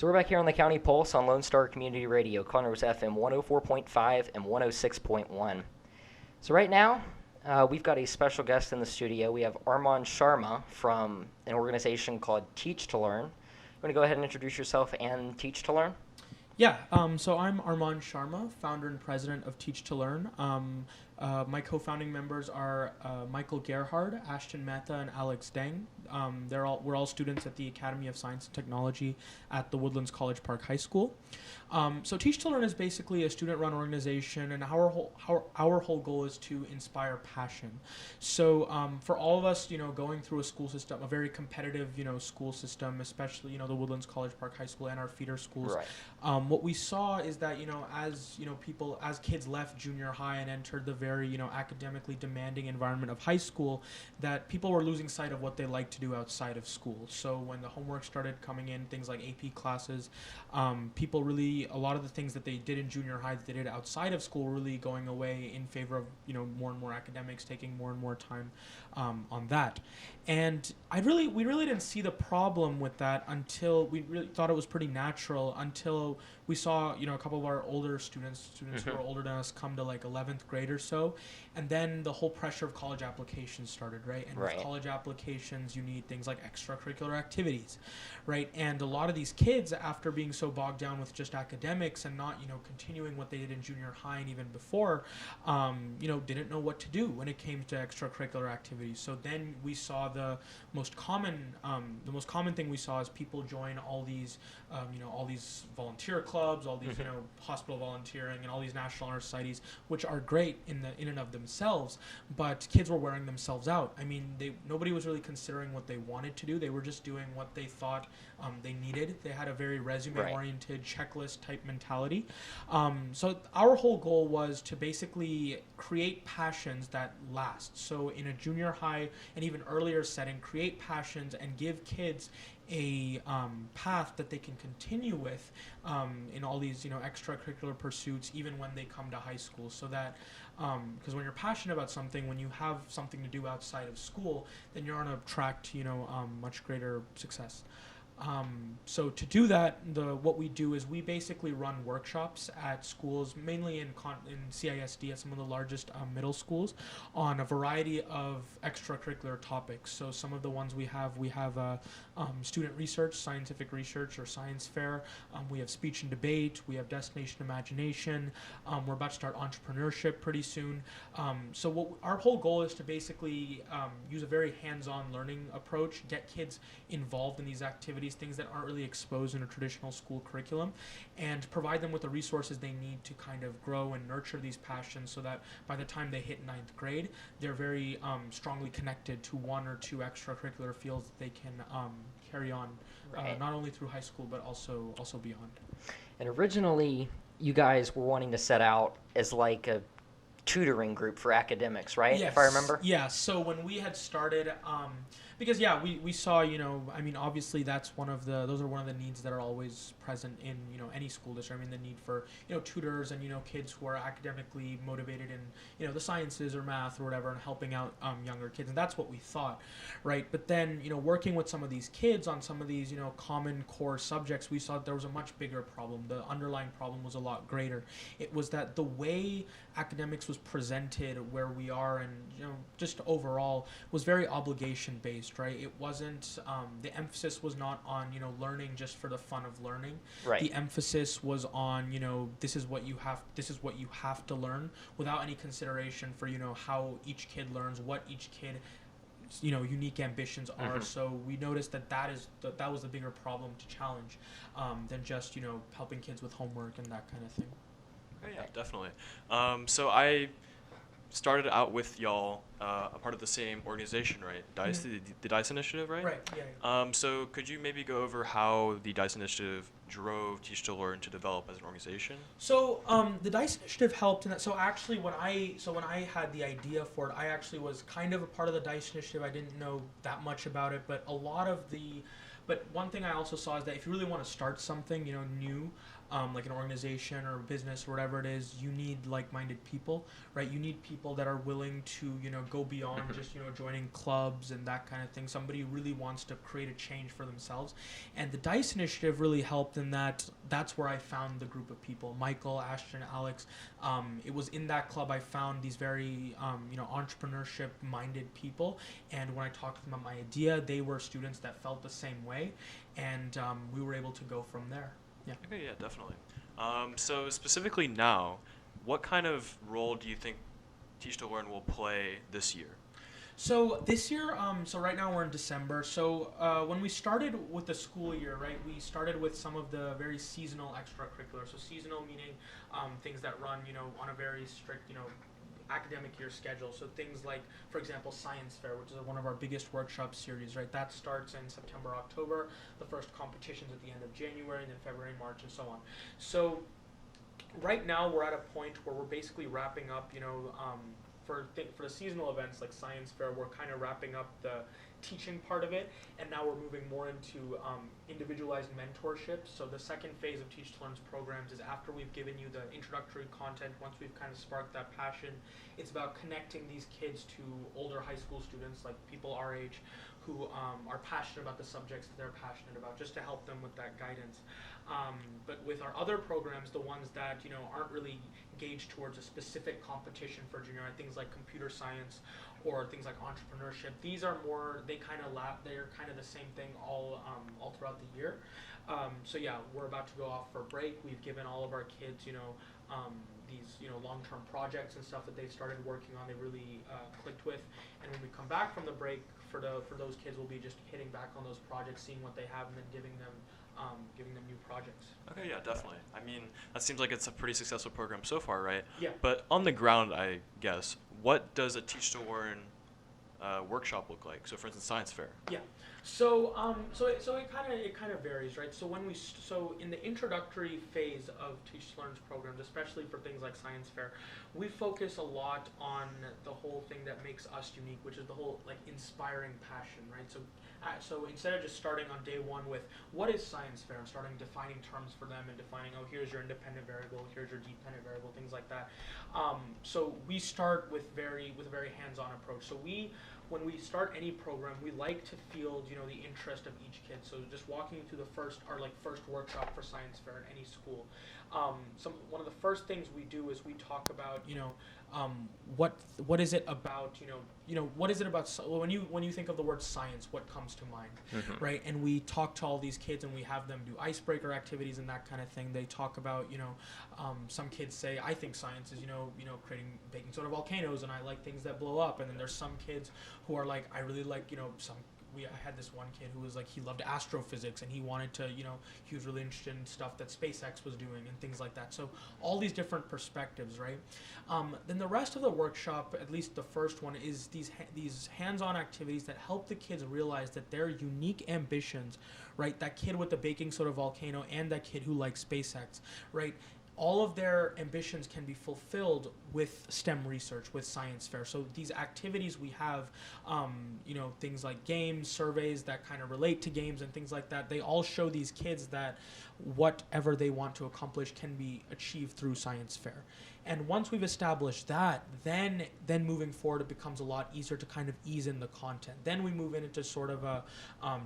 So we're back here on the County Pulse on Lone Star Community Radio, Conroe's FM 104.5 and 106.1. So right now, we've got a special guest in the studio. We have Armand Sharma from an organization called Teach2Learn. You want to go ahead and introduce yourself and Teach2Learn? Yeah, so I'm Armand Sharma, founder and president of Teach2Learn. My co-founding members are Michael Gerhard, Ashton Mehta, and Alex Deng. We're all students at the Academy of Science and Technology at the Woodlands College Park High School. So Teach2Learn is basically a student-run organization, and our whole goal is to inspire passion. So for all of us, going through a school system, a very competitive, school system, especially the Woodlands College Park High School and our feeder schools. Right. What we saw is that as kids left junior high and entered the very academically demanding environment of high school, that people were losing sight of what they like to do outside of school. So when the homework started coming in, things like AP classes, a lot of the things that they did in junior high that they did outside of school were really going away in favor of more and more academics, taking more and more time on that. And we really didn't see the problem with that until we really thought it was pretty natural until we saw a couple of our older students who are older than us come to like 11th grade or so, and then the whole pressure of college applications started, right? And with college applications, you need things like extracurricular activities, right? And a lot of these kids, after being so bogged down with just academics and not continuing what they did in junior high and even before, didn't know what to do when it came to extracurricular activities. So then we saw the most common thing we saw is people join all these volunteer clubs, all these hospital volunteering, and all these National Honor Societies, which are great in and of themselves. But kids were wearing themselves out. I mean, nobody was really considering what they wanted to do. They were just doing what they thought they needed. They had a very resume-oriented checklist type mentality. So our whole goal was to basically create passions that last. So in a junior high and even earlier setting, create passions and give kids a path that they can continue with in all these extracurricular pursuits, even when they come to high school. So that because when you're passionate about something, when you have something to do outside of school, then you're on a track to much greater success. So to do that, what we do is we basically run workshops at schools, mainly in CISD at some of the largest middle schools, on a variety of extracurricular topics. So some of the ones we have student research, scientific research, or science fair. We have speech and debate. We have destination imagination. We're about to start entrepreneurship pretty soon. So our whole goal is to basically use a very hands-on learning approach, get kids involved in these activities, things that aren't really exposed in a traditional school curriculum, and provide them with the resources they need to kind of grow and nurture these passions so that by the time they hit 9th grade, they're very strongly connected to one or two extracurricular fields that they can carry on not only through high school but also beyond. And originally, you guys were wanting to set out as like a tutoring group for academics, right? Yes. If I remember? Yeah, so when we had started, because we saw, obviously those are one of the needs that are always present in, any school district. I mean, the need for, tutors and, kids who are academically motivated in, the sciences or math or whatever, and helping out younger kids. And that's what we thought, right? But then, working with some of these kids on some of these, common core subjects, we saw that there was a much bigger problem. The underlying problem was a lot greater. It was that the way academics was presented where we are and, just overall was very obligation based, right? It wasn't, the emphasis was not on, learning just for the fun of learning. Right. The emphasis was on, this is what you have to learn without any consideration for, how each kid learns, what each kid unique ambitions are. So we noticed that was the bigger problem to challenge than just, helping kids with homework and that kind of thing. Oh, yeah, definitely. So I started out with y'all, a part of the same organization, right? DICE, the DICE initiative, right? Right, yeah. So could you maybe go over how the DICE initiative drove Teach2Learn to develop as an organization? So the DICE initiative helped in that. So actually, when I had the idea for it, I actually was kind of a part of the DICE initiative. I didn't know that much about it, but one thing I also saw is that if you really want to start something, new, like an organization or a business or whatever it is, you need like-minded people, right? You need people that are willing to, go beyond just, joining clubs and that kind of thing. Somebody who really wants to create a change for themselves. And the DICE initiative really helped in that. That's where I found the group of people, Michael, Ashton, Alex. It was in that club I found these very, entrepreneurship-minded people. And when I talked to them about my idea, they were students that felt the same way. And we were able to go from there. Yeah. Okay, yeah, definitely. So specifically now, what kind of role do you think Teach2Learn will play this year? So this year, so right now we're in December. So when we started with the school year, right, we started with some of the very seasonal extracurriculars. So seasonal meaning things that run, on a very strict, academic year schedule. So things like, for example, Science Fair, which is one of our biggest workshop series, right? That starts in September, October. The first competitions at the end of January, and then February, March, and so on. So right now we're at a point where we're basically wrapping up, for the seasonal events like Science Fair, we're kind of wrapping up the teaching part of it, and now we're moving more into individualized mentorship. So the second phase of Teach2Learn's programs is after we've given you the introductory content, once we've kind of sparked that passion, it's about connecting these kids to older high school students, like people our age, who are passionate about the subjects that they're passionate about, just to help them with that guidance. But with our other programs, the ones that aren't really gauged towards a specific competition for junior high, things like computer science or things like entrepreneurship, these are more, they're kind of the same thing all throughout the year. So yeah, we're about to go off for break. We've given all of our kids these long-term projects and stuff that they've started working on, they really clicked with. And when we come back from the break, for those kids, we'll be just hitting back on those projects, seeing what they have, and then giving them new projects. Okay, yeah, definitely. I mean, that seems like it's a pretty successful program so far, right? Yeah. But on the ground, I guess, what does a Teach2Learn workshop look like? So, for instance, Science Fair. Yeah. So it kind of varies, right? So so in the introductory phase of Teach2Learn's programs, especially for things like Science Fair, we focus a lot on the whole thing that makes us unique, which is the whole inspiring passion, right? So instead of just starting on day one with what is Science Fair and starting defining terms for them and defining, oh, here's your independent variable, here's your dependent variable, things like that. So we start with a very hands-on approach. So when we start any program, we like to field, the interest of each kid. So just walking through the first workshop for Science Fair at any school. One of the first things we do is we talk about, what is it about, what is it about when you think of the word science, what comes to mind, right? And we talk to all these kids and we have them do icebreaker activities and that kind of thing. They talk about, some kids say, I think science is, creating baking soda volcanoes, and I like things that blow up. And then there's some kids who are like, I really like, I had this one kid who was like, he loved astrophysics and he wanted to, he was really interested in stuff that SpaceX was doing and things like that. So all these different perspectives, right? Then the rest of the workshop, at least the first one, is these hands-on activities that help the kids realize that their unique ambitions, right? That kid with the baking soda volcano and that kid who likes SpaceX, right? All of their ambitions can be fulfilled with STEM research, with Science Fair. So these activities we have, things like games, surveys that kind of relate to games and things like that, they all show these kids that whatever they want to accomplish can be achieved through Science Fair. And once we've established that, then moving forward, it becomes a lot easier to kind of ease in the content. Then we move into sort of a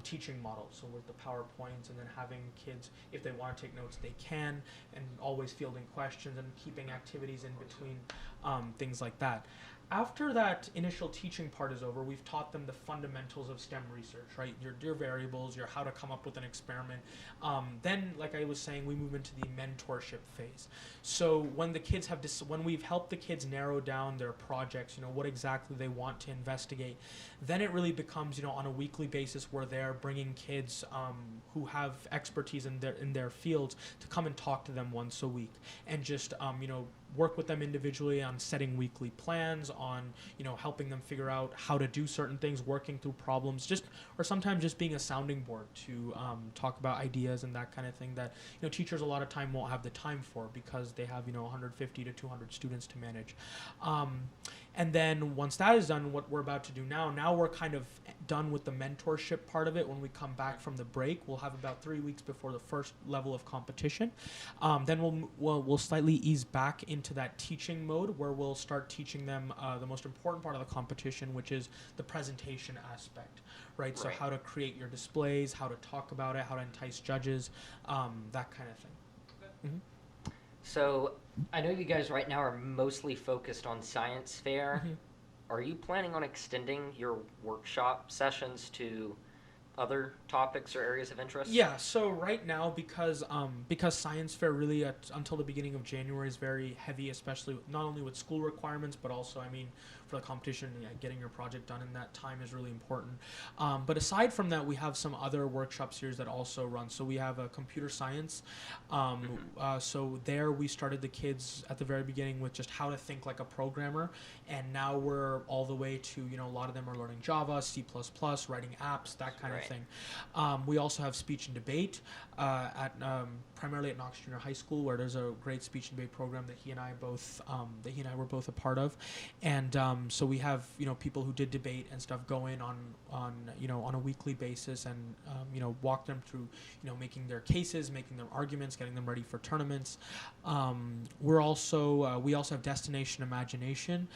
teaching model. So with the PowerPoints, and then having kids, if they want to take notes, they can, and always fielding questions and keeping activities in between, things like that. After that initial teaching part is over, we've taught them the fundamentals of STEM research, right? Your variables, your how to come up with an experiment. Then, like I was saying, we move into the mentorship phase. So when the kids when we've helped the kids narrow down their projects, what exactly they want to investigate, then it really becomes, on a weekly basis where they're bringing kids who have expertise in their fields to come and talk to them once a week, and just work with them individually on setting weekly plans, on helping them figure out how to do certain things, working through problems, or sometimes just being a sounding board to talk about ideas and that kind of thing that teachers a lot of time won't have the time for because they have 150 to 200 students to manage. And then once that is done, what we're about to do now we're kind of done with the mentorship part of it. When we come back from the break, we'll have about 3 weeks before the first level of competition. Then we'll slightly ease back into that teaching mode, where we'll start teaching them the most important part of the competition, which is the presentation aspect, right? So how to create your displays, how to talk about it, how to entice judges, that kind of thing. Mm-hmm. So I know you guys right now are mostly focused on science fair. Mm-hmm. Are you planning on extending your workshop sessions to other topics or areas of interest? Yeah, so right now, because science fair really until the beginning of January is very heavy, especially not only with school requirements, but also, I mean, for the competition, getting your project done in that time is really important. But aside from that, we have some other workshop series that also run. So we have a computer science. So there we started the kids at the very beginning with just how to think like a programmer, and now we're all the way to, a lot of them are learning Java, C++, writing apps, that kind of thing. We also have speech and debate primarily at Knox Junior High School, where there's a great speech and debate program that he and I were both a part of, and so we have people who did debate and stuff go in on a weekly basis, and walk them through making their cases, making their arguments, getting them ready for tournaments. We also have Destination Imagination,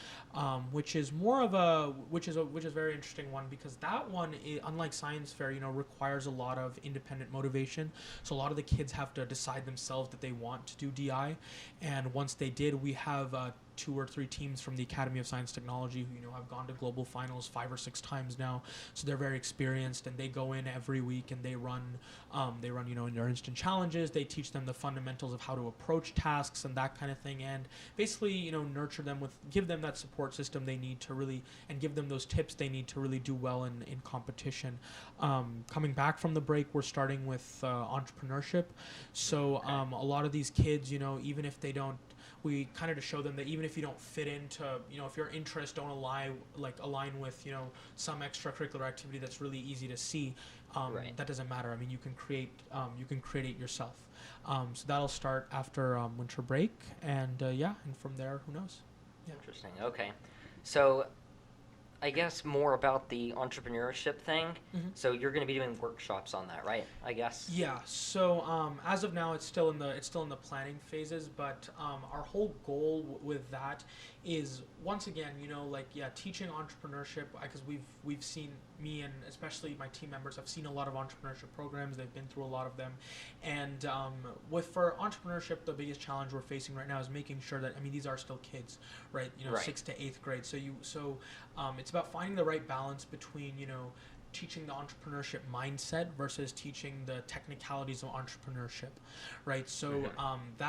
which is a very interesting one, because that one, unlike science fair, requires a lot of independent motivation. So a lot of the kids have to decide themselves that they want to do DI, and once they did, we have 2 or 3 teams from the Academy of Science Technology who have gone to global finals 5 or 6 times now, so they're very experienced, and they go in every week and they run in their instant challenges. They teach them the fundamentals of how to approach tasks and that kind of thing, and basically nurture them give them that support system they need to really, and give them those tips they need to really do well in Okay. competition. Coming back from the break, we're starting with entrepreneurship. So a lot of these kids, even if they don't, we kind of to show them that even if you don't fit into, if your interests don't align with, some extracurricular activity that's really easy to see, that doesn't matter. I mean, you can create it yourself. So that'll start after winter break, and and from there, who knows? Yeah. Interesting. Okay. So I guess more about the entrepreneurship thing. Mm-hmm. So you're going to be doing workshops on that, right? I guess. Yeah. So as of now, it's still in the planning phases. But our whole goal with that is, once again, teaching entrepreneurship, because we've seen, me and especially my team members have seen a lot of entrepreneurship programs. They've been through a lot of them, and for entrepreneurship, the biggest challenge we're facing right now is making sure that, these are still kids, right? 6th to 8th grade. So it's about finding the right balance between teaching the entrepreneurship mindset versus teaching the technicalities of entrepreneurship, right? So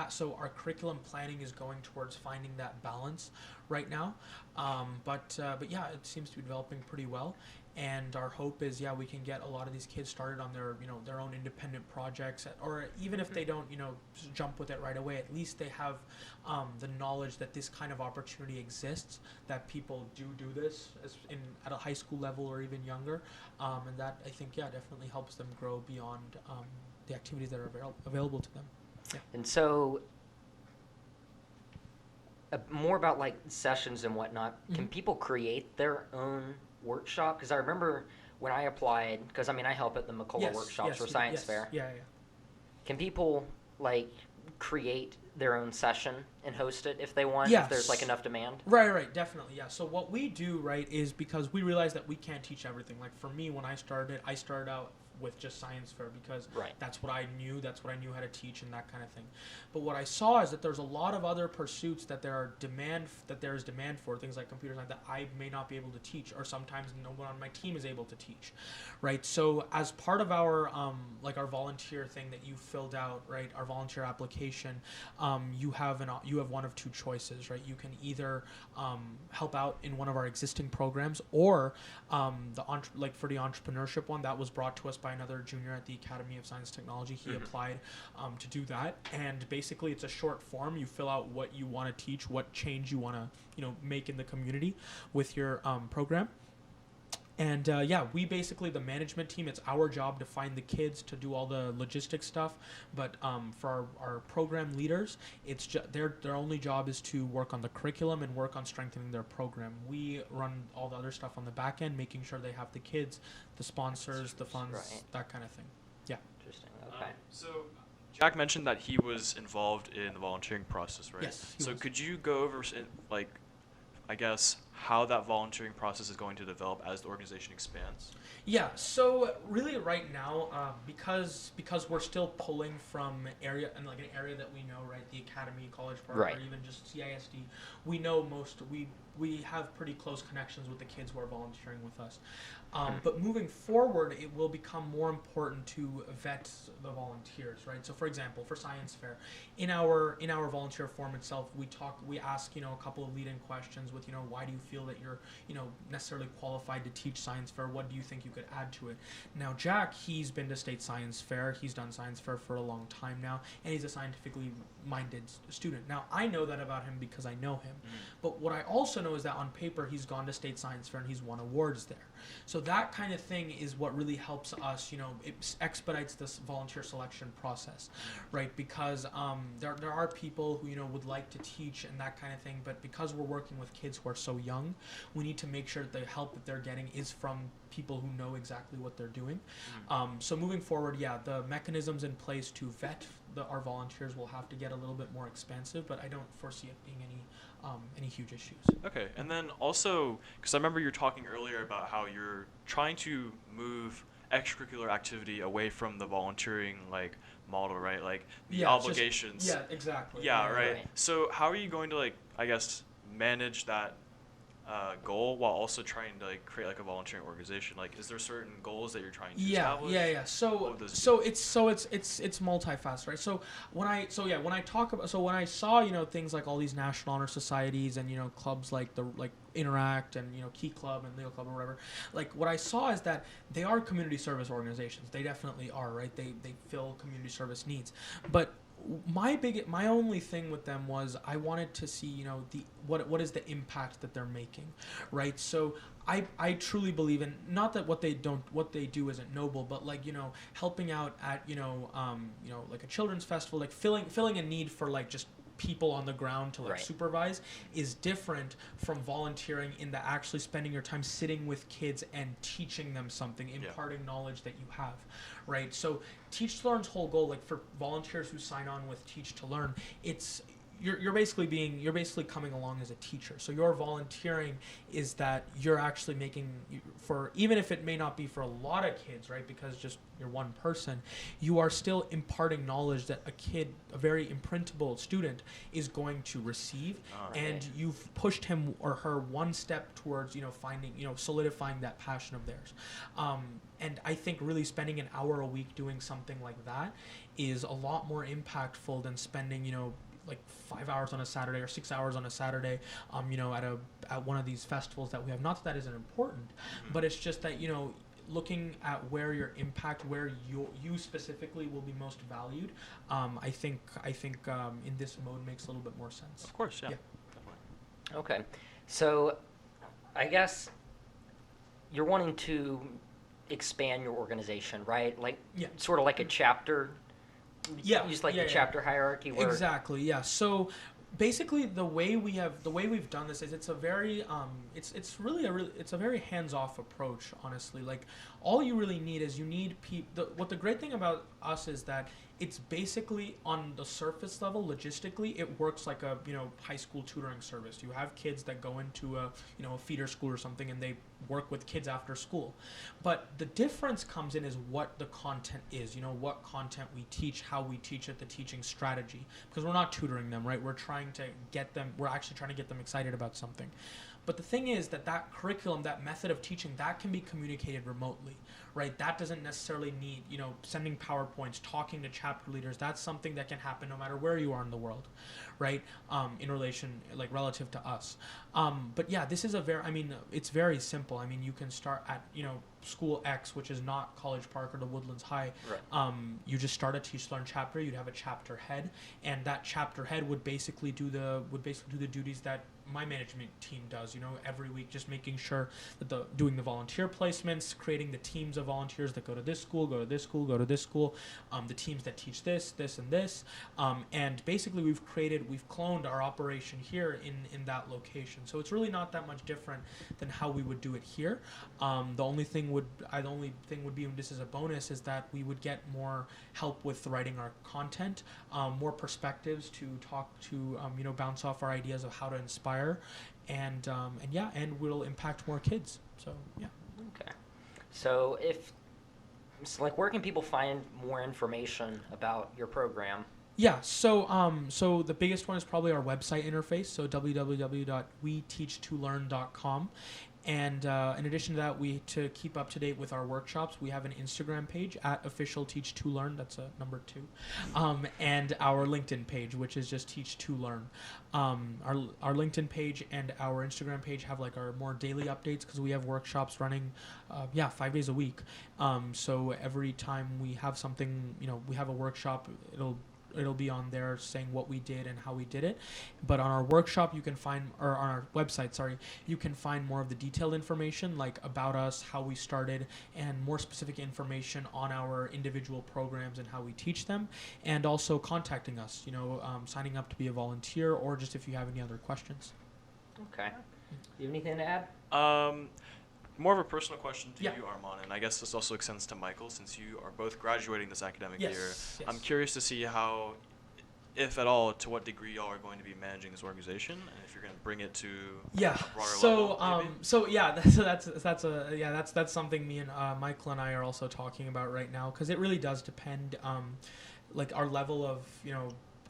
so our curriculum planning is going towards finding that balance right now, but yeah, it seems to be developing pretty well. And our hope is, we can get a lot of these kids started on their own independent projects, or even if they don't, jump with it right away, at least they have the knowledge that this kind of opportunity exists, that people do this at a high school level or even younger, and that, I think, definitely helps them grow beyond the activities that are available to them. Yeah. And so, more about sessions and whatnot. Mm-hmm. Can people create their own workshop? Because I remember when I applied, because I help at the McCullough workshops for science fair. Yeah. Can people create their own session and host it if they want? Yes. If there's enough demand? Right, definitely, yeah. So what we do, right, is, because we realize that we can't teach everything. Like for me, when I started out with just science fair, because that's what I knew how to teach and that kind of thing. But what I saw is that there's a lot of other pursuits that there is demand for, things like computer science, that I may not be able to teach, or sometimes no one on my team is able to teach, right? So as part of our our volunteer thing that you filled out, right, our volunteer application, you have one of 2 choices, right? You can either help out in one of our existing programs, or for the entrepreneurship one that was brought to us by another junior at the Academy of Science Technology. He applied to do that, and basically it's a short form. You fill out what you want to teach, what change you want to make in the community with your program, And yeah, we basically, the management team, it's our job to find the kids, to do all the logistics stuff. But for our program leaders, it's their only job is to work on the curriculum and work on strengthening their program. We run all the other stuff on the back end, making sure they have the kids, the sponsors, the funds, Right. that kind of thing. Yeah. Interesting. Okay. So Jack mentioned that he was involved in the volunteering process, right? Yes, he So was. could you go over, like, I guess, how that volunteering process is going to develop as the organization expands? Yeah, so really right now, because we're still pulling from area, and like an area that we know, right, the Academy, College Park, Right. or even just CISD, we know we have pretty close connections with the kids who are volunteering with us. But moving forward, it will become more important to vet the volunteers, right? So for example, for science fair, in our volunteer form itself, we ask, a couple of lead-in questions with, why do you feel that you're, necessarily qualified to teach science fair? What do you think you could add to it? Now, Jack, he's been to state science fair. He's done science fair for a long time now, and he's a scientifically minded student. Now, I know that about him because I know him. But what I also know is that on paper, he's gone to state science fair and he's won awards there. So that kind of thing is what really helps us, it expedites this volunteer selection process, right? Because there are people who, would like to teach and that kind of thing, but because we're working with kids who are so young, we need to make sure that the help that they're getting is from people who know exactly what they're doing. So moving forward, yeah, the mechanisms in place to vet our volunteers will have to get a little bit more expansive, but I don't foresee it being any huge issues. Okay, and then also, because I remember you were talking earlier about how you're trying to move extracurricular activity away from the volunteering model, right? Like the obligations. Yeah, exactly. Yeah, right. Right. So how are you going to I guess manage that goal while also trying to create a volunteering organization? Is there certain goals that you're trying to establish? Yeah. What would those It's multifaceted, right? So when I saw things like all these National Honor Societies and clubs like Interact and Key Club and Leo Club or whatever, what I saw is that they are community service organizations. They definitely are, right? They fill community service needs, but my only thing with them was I wanted to see what is the impact that they're making, right? So I truly believe in, not that what they do isn't noble, but helping out at a children's festival, filling a need for just people on the ground to Right. supervise is different from volunteering in the actually spending your time sitting with kids and teaching them something, imparting knowledge that you have, right? So Teach2Learn's whole goal, for volunteers who sign on with Teach2Learn, it's you're basically coming along as a teacher. So your volunteering is that you're actually making, for even if it may not be for a lot of kids, right? Because just you're one person, you are still imparting knowledge that a very imprintable student is going to receive, and you've pushed him or her one step towards finding, solidifying that passion of theirs. And I think really spending an hour a week doing something like that is a lot more impactful than spending 5 hours on a Saturday or 6 hours on a Saturday, at one of these festivals that we have. Not that isn't important, but it's just that looking at where your impact, where you specifically will be most valued. I think in this mode makes a little bit more sense. Of course, yeah. Definitely. Okay. So I guess you're wanting to expand your organization, right? Sort of like a chapter. Yeah. Just the chapter hierarchy. Where Exactly. Yeah. So basically, the way we've done this is it's a very it's a very hands-off approach. Honestly, all you really need is what the great thing about us is that it's basically on the surface level, logistically, it works like a high school tutoring service. You have kids that go into a feeder school or something, and they work with kids after school. But the difference comes in is what the content is. What content we teach, how we teach it, the teaching strategy. Because we're not tutoring them, right? We're actually trying to get them excited about something. But the thing is that curriculum, that method of teaching, that can be communicated remotely, right? That doesn't necessarily need, sending PowerPoints, talking to chapter leaders. That's something that can happen no matter where you are in the world, right? In relation, relative to us. But yeah, this is it's very simple. You can start at, school X, which is not College Park or the Woodlands High, Right. you just start a Teach2Learn chapter. You'd have a chapter head, and that chapter head would basically do the duties that my management team does. Every week, just making sure that doing the volunteer placements, creating the teams of volunteers that go to this school, go to this school, go to this school, the teams that teach this, and this, and basically we've cloned our operation here in that location. So it's really not that much different than how we would do it here. The only thing would be, and this is a bonus, is that we would get more help with writing our content, more perspectives to talk to, bounce off our ideas of how to inspire, and we'll impact more kids. So yeah. Okay. So where can people find more information about your program? Yeah, so the biggest one is probably our website interface, so www.weteach2learn.com. And in addition to that, to keep up to date with our workshops, we have an Instagram page at official Teach2Learn. That's a number 2, and our LinkedIn page, which is just Teach2Learn. Our LinkedIn page and our Instagram page have like our more daily updates, because we have workshops running, 5 days a week. So every time we have something, we have a workshop, it'll be on there saying what we did and how we did it. But on our workshop, on our website, you can find more of the detailed information, like about us, how we started, and more specific information on our individual programs and how we teach them, and also contacting us, signing up to be a volunteer, or just if you have any other questions. Okay. Do you have anything to add? More of a personal question to Yeah. you, Armand, and I guess this also extends to Michael, since you are both graduating this academic Yes, year. yes. I'm curious to see how, if at all, to what degree y'all are going to be managing this organization, and if you're going to bring it to a broader level. That's something me and Michael and I are also talking about right now, because it really does depend. Like our level of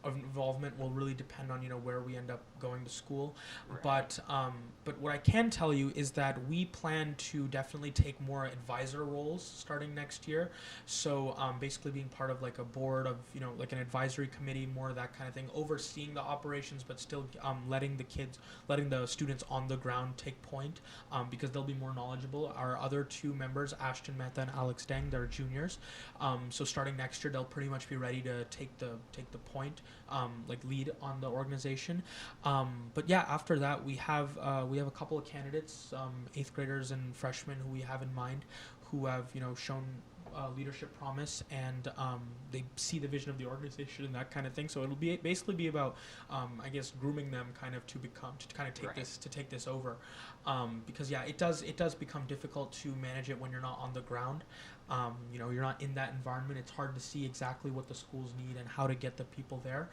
of involvement will really depend on where we end up going to school. Right. But what I can tell you is that we plan to definitely take more advisor roles starting next year. So basically being part of like a board of like an advisory committee, more of that kind of thing, overseeing the operations, but still letting the students on the ground take point, because they'll be more knowledgeable. Our other 2 members, Ashton Mehta and Alex Deng, they're juniors. So starting next year, they'll pretty much be ready to take the point, like lead on the organization. But yeah, after that we have a couple of candidates, 8th graders and freshmen who we have in mind, who have shown leadership promise, and they see the vision of the organization and that kind of thing. So it'll basically be about I guess grooming them kind of to take Right. this over, because yeah, it does become difficult to manage it when you're not on the ground. You're not in that environment. It's hard to see exactly what the schools need and how to get the people there.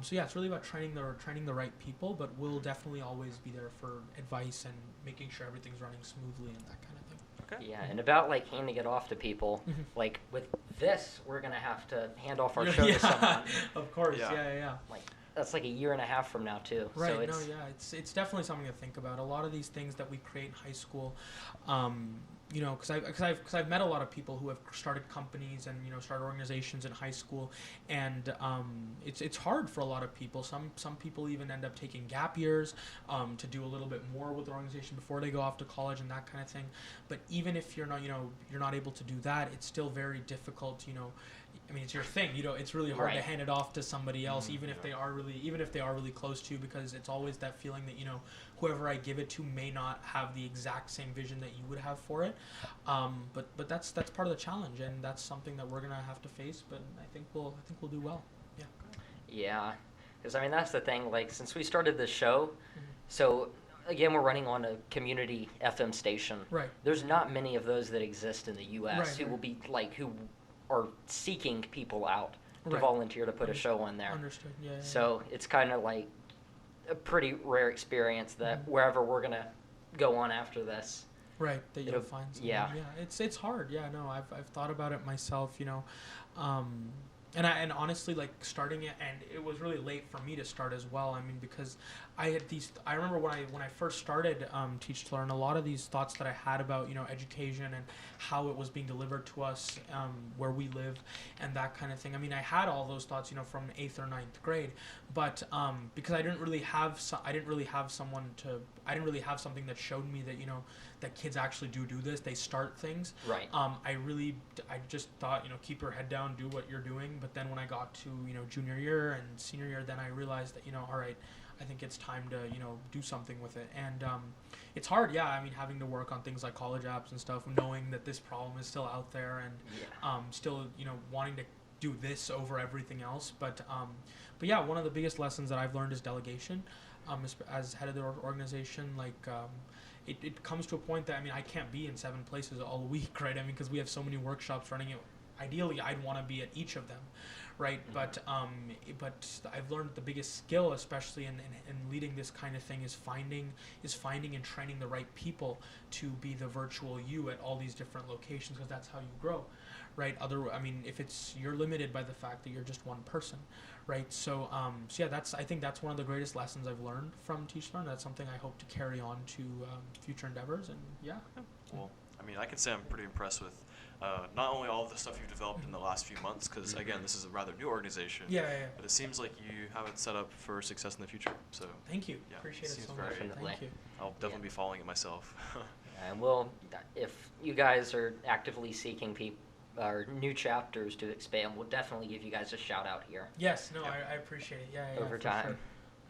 So yeah, it's really about training the right people, but we'll definitely always be there for advice and making sure everything's running smoothly and that kind of thing. Okay. Yeah, and about like handing it off to people, Mhm. like with this, we're gonna have to hand off our Yeah, show to someone. of course. Yeah. Yeah. Like that's like a year and a half from now too. Right. So it's, It's definitely something to think about. A lot of these things that we create in high school, because I've met a lot of people who have started companies and started organizations in high school, and it's hard for a lot of people. Some people even end up taking gap years to do a little bit more with the organization before they go off to college and that kind of thing. But even if you're not able to do that, it's still very difficult. I mean, it's your thing. It's really hard to Right. hand it off to somebody else, even if Yeah. they are really close to you, because it's always that feeling that whoever I give it to may not have the exact same vision that you would have for it. But that's part of the challenge, and that's something that we're gonna have to face. But I think we'll do well. Yeah. yeah, because I mean that's the thing. Like since we started this show, Mhm. so again we're running on a community FM station. Right. There's not many of those that exist in the U.S. Right, who right. will be like who are seeking people out to Right. volunteer to put a show on there. Understood. Yeah. So it's kind of like a pretty rare experience that Mhm. wherever we're gonna go on after this. Right, that you'll It'll- find someone. yeah. It's hard. Yeah, no, I've thought about it myself. And honestly, like starting it, and it was really late for me to start as well. I mean, because I remember when I first started Teach2Learn, a lot of these thoughts that I had about education and how it was being delivered to us where we live and that kind of thing. I mean, I had all those thoughts from 8th or 9th grade, but because I didn't really have something that showed me that that kids actually do this. They start things. Right. I just thought keep your head down, do what you're doing. But then when I got to junior year and senior year, then I realized that all right, I think it's time to do something with it. And it's hard, yeah. I mean, having to work on things like college apps and stuff, knowing that this problem is still out there, and still wanting to do this over everything else. But yeah, one of the biggest lessons that I've learned is delegation. As head of the organization, like it comes to a point that I can't be in 7 places all week, right? I mean, because we have so many workshops running it. Ideally, I'd want to be at each of them, right? Mm-hmm. But I've learned the biggest skill, especially in leading this kind of thing, is finding and training the right people to be the virtual you at all these different locations, because that's how you grow, right? If you're limited by the fact that you're just one person, right? So yeah, I think that's one of the greatest lessons I've learned from Teach2Learn. That's something I hope to carry on to future endeavors, and yeah. Well, I can say I'm pretty impressed with not only all of the stuff you've developed in the last few months, because again, this is a rather new organization. Yeah. But it seems like you have it set up for success in the future. So thank you. Yeah, Appreciate it so very- much. Definitely. Thank you. I'll definitely be following it myself. And if you guys are actively seeking or new chapters to expand, we'll definitely give you guys a shout out here. Yes. No. Yeah. I appreciate it. Yeah. Over for time. Sure.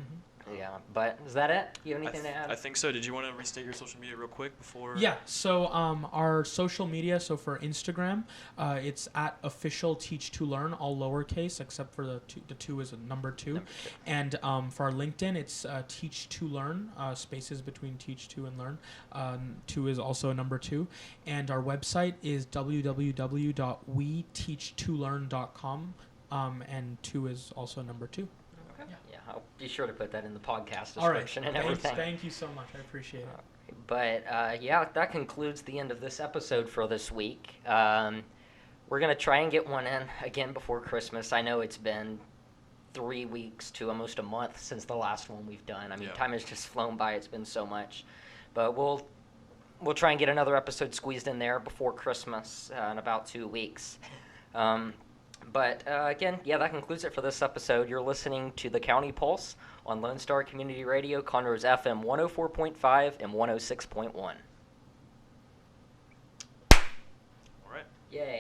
Mm-hmm. Yeah, but is that it? You have anything to add? I think so. Did you want to restate your social media real quick before? Yeah, so our social media, so for Instagram, it's at official Teach2Learn, all lowercase, except for the two is a number 2. And for our LinkedIn, it's Teach2Learn, spaces between Teach2 and Learn. 2 is also a number 2. And our website is www.weteach2learn.com, and 2 is also number 2. Yeah, I'll be sure to put that in the podcast All right. description and everything. Thank you so much. I appreciate it. But yeah, that concludes the end of this episode for this week. We're going to try and get one in again before Christmas. I know it's been 3 weeks to almost a month since the last one we've done. I mean, time has just flown by. It's been so much. But we'll try and get another episode squeezed in there before Christmas in about 2 weeks. But again, yeah, that concludes it for this episode. You're listening to the County Pulse on Lone Star Community Radio, Conroe's FM 104.5 and 106.1. All right. Yay.